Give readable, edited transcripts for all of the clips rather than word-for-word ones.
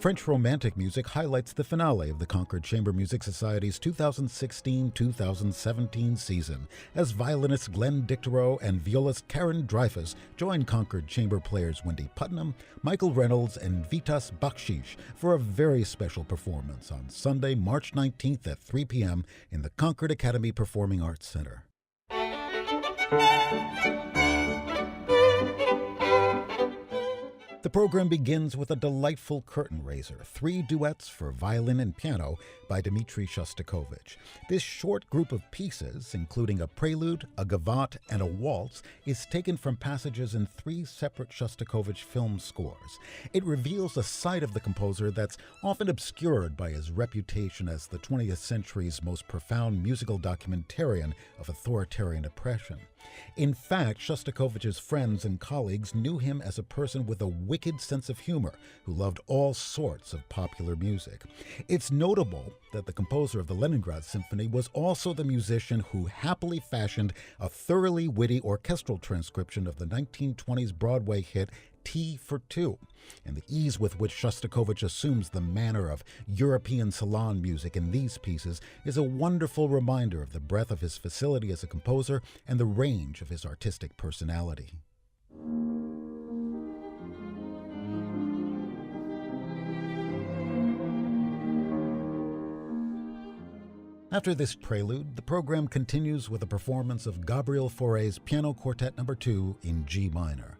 French Romantic music highlights the finale of the Concord Chamber Music Society's 2016-2017 season, as violinist Glenn Dicterow and violist Karen Dreyfus join Concord Chamber players Wendy Putnam, Michael Reynolds, and Vitas Bakshish for a very special performance on Sunday, March 19th at 3 p.m. in the Concord Academy Performing Arts Center. The program begins with a delightful curtain raiser, 3 duets for violin and piano by Dmitri Shostakovich. This short group of pieces, including a prelude, a gavotte, and a waltz, is taken from passages in 3 separate Shostakovich film scores. It reveals a side of the composer that's often obscured by his reputation as the 20th century's most profound musical documentarian of authoritarian oppression. In fact, Shostakovich's friends and colleagues knew him as a person with a wicked sense of humor who loved all sorts of popular music. It's notable that the composer of the Leningrad Symphony was also the musician who happily fashioned a thoroughly witty orchestral transcription of the 1920s Broadway hit Tea for Two, and the ease with which Shostakovich assumes the manner of European salon music in these pieces is a wonderful reminder of the breadth of his facility as a composer and the range of his artistic personality. After this prelude, the program continues with a performance of Gabriel Fauré's Piano Quartet No. 2 in G minor.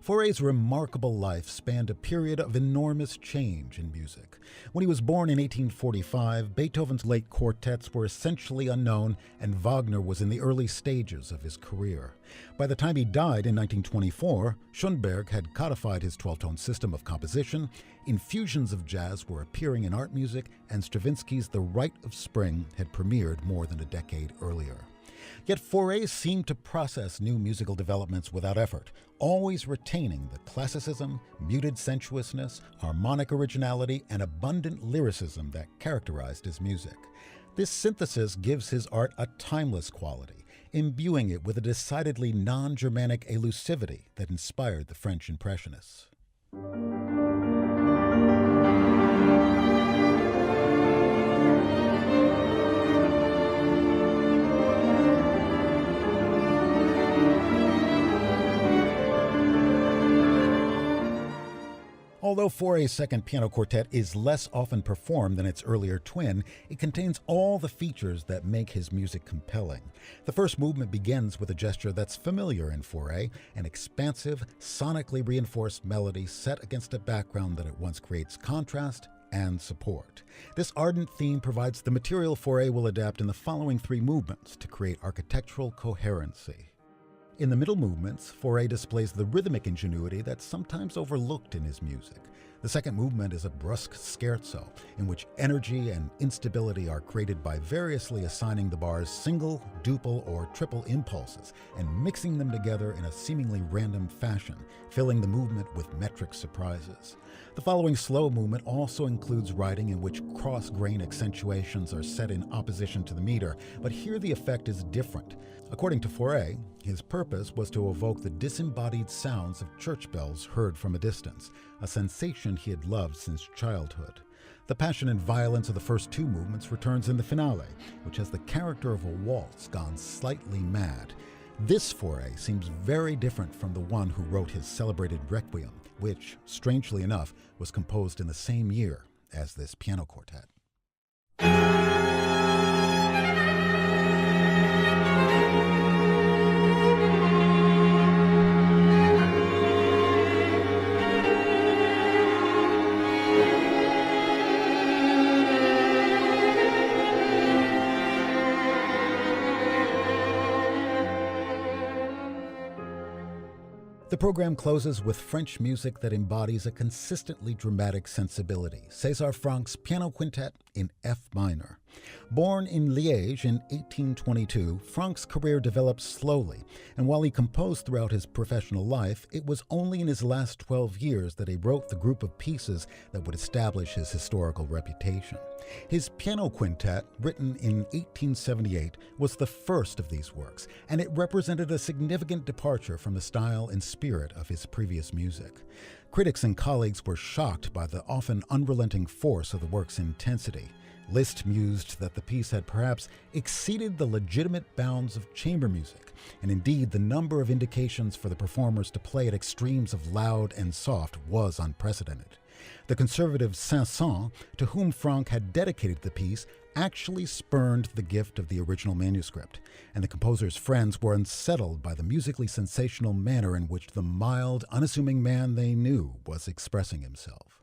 Fauré's remarkable life spanned a period of enormous change in music. When he was born in 1845, Beethoven's late quartets were essentially unknown, and Wagner was in the early stages of his career. By the time he died in 1924, Schoenberg had codified his 12-tone system of composition, infusions of jazz were appearing in art music, and Stravinsky's The Rite of Spring had premiered more than a decade earlier. Yet Fauré seemed to process new musical developments without effort, always retaining the classicism, muted sensuousness, harmonic originality, and abundant lyricism that characterized his music. This synthesis gives his art a timeless quality, imbuing it with a decidedly non-Germanic elusivity that inspired the French Impressionists. Although Fauré's second piano quartet is less often performed than its earlier twin, it contains all the features that make his music compelling. The first movement begins with a gesture that's familiar in Fauré, an expansive, sonically reinforced melody set against a background that at once creates contrast and support. This ardent theme provides the material Fauré will adapt in the following 3 movements to create architectural coherency. In the middle movements, Fauré displays the rhythmic ingenuity that's sometimes overlooked in his music. The second movement is a brusque scherzo, in which energy and instability are created by variously assigning the bars single, duple, or triple impulses and mixing them together in a seemingly random fashion, filling the movement with metric surprises. The following slow movement also includes writing in which cross-grain accentuations are set in opposition to the meter, but here the effect is different. According to Fauré, his purpose was to evoke the disembodied sounds of church bells heard from a distance, a sensation he had loved since childhood. The passion and violence of the first 2 movements returns in the finale, which has the character of a waltz gone slightly mad. This Fauré seems very different from the one who wrote his celebrated Requiem, which, strangely enough, was composed in the same year as this piano quartet. The program closes with French music that embodies a consistently dramatic sensibility, César Franck's Piano Quintet in F minor. Born in Liège in 1822, Franck's career developed slowly, and while he composed throughout his professional life, it was only in his last 12 years that he wrote the group of pieces that would establish his historical reputation. His piano quintet, written in 1878, was the first of these works, and it represented a significant departure from the style and spirit of his previous music. Critics and colleagues were shocked by the often unrelenting force of the work's intensity. Liszt mused that the piece had perhaps exceeded the legitimate bounds of chamber music, and indeed the number of indications for the performers to play at extremes of loud and soft was unprecedented. The conservative Saint-Saëns, to whom Franck had dedicated the piece, actually spurned the gift of the original manuscript, and the composer's friends were unsettled by the musically sensational manner in which the mild, unassuming man they knew was expressing himself.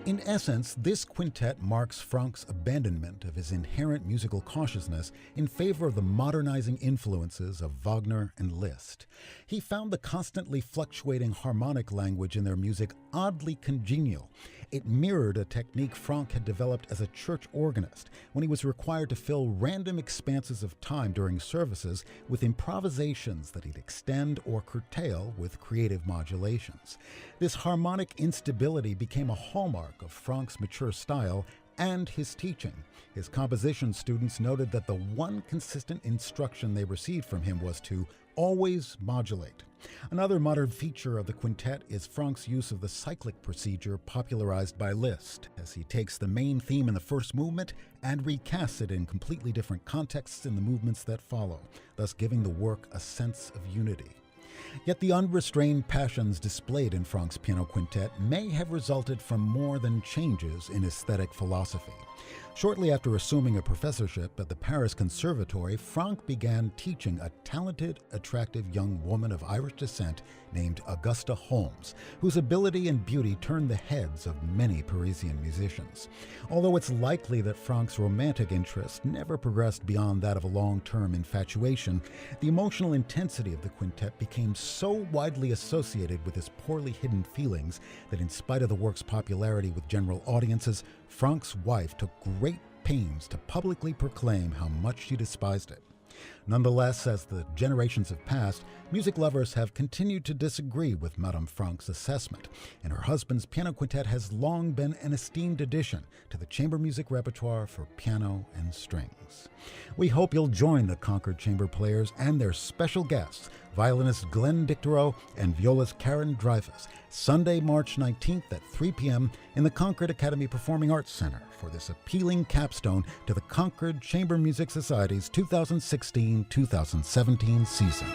In essence, this quintet marks Franck's abandonment of his inherent musical cautiousness in favor of the modernizing influences of Wagner and Liszt. He found the constantly fluctuating harmonic language in their music oddly congenial. It mirrored a technique Franck had developed as a church organist when he was required to fill random expanses of time during services with improvisations that he'd extend or curtail with creative modulations. This harmonic instability became a hallmark of Franck's mature style and his teaching. His composition students noted that the one consistent instruction they received from him was to always modulate. Another modern feature of the quintet is Franck's use of the cyclic procedure popularized by Liszt, as he takes the main theme in the first movement and recasts it in completely different contexts in the movements that follow, thus giving the work a sense of unity. Yet the unrestrained passions displayed in Franck's piano quintet may have resulted from more than changes in aesthetic philosophy. Shortly after assuming a professorship at the Paris Conservatory, Franck began teaching a talented, attractive young woman of Irish descent named Augusta Holmes, whose ability and beauty turned the heads of many Parisian musicians. Although it's likely that Franck's romantic interest never progressed beyond that of a long-term infatuation, the emotional intensity of the quintet became so widely associated with his poorly hidden feelings that in spite of the work's popularity with general audiences, Franck's wife took great pains to publicly proclaim how much she despised it. Nonetheless, as the generations have passed, music lovers have continued to disagree with Madame Franck's assessment, and her husband's piano quintet has long been an esteemed addition to the chamber music repertoire for piano and strings. We hope you'll join the Concord Chamber Players and their special guests, violinist Glenn Dicterow and violist Karen Dreyfus, Sunday, March 19th at 3 p.m. in the Concord Academy Performing Arts Center for this appealing capstone to the Concord Chamber Music Society's 2016-2017 season.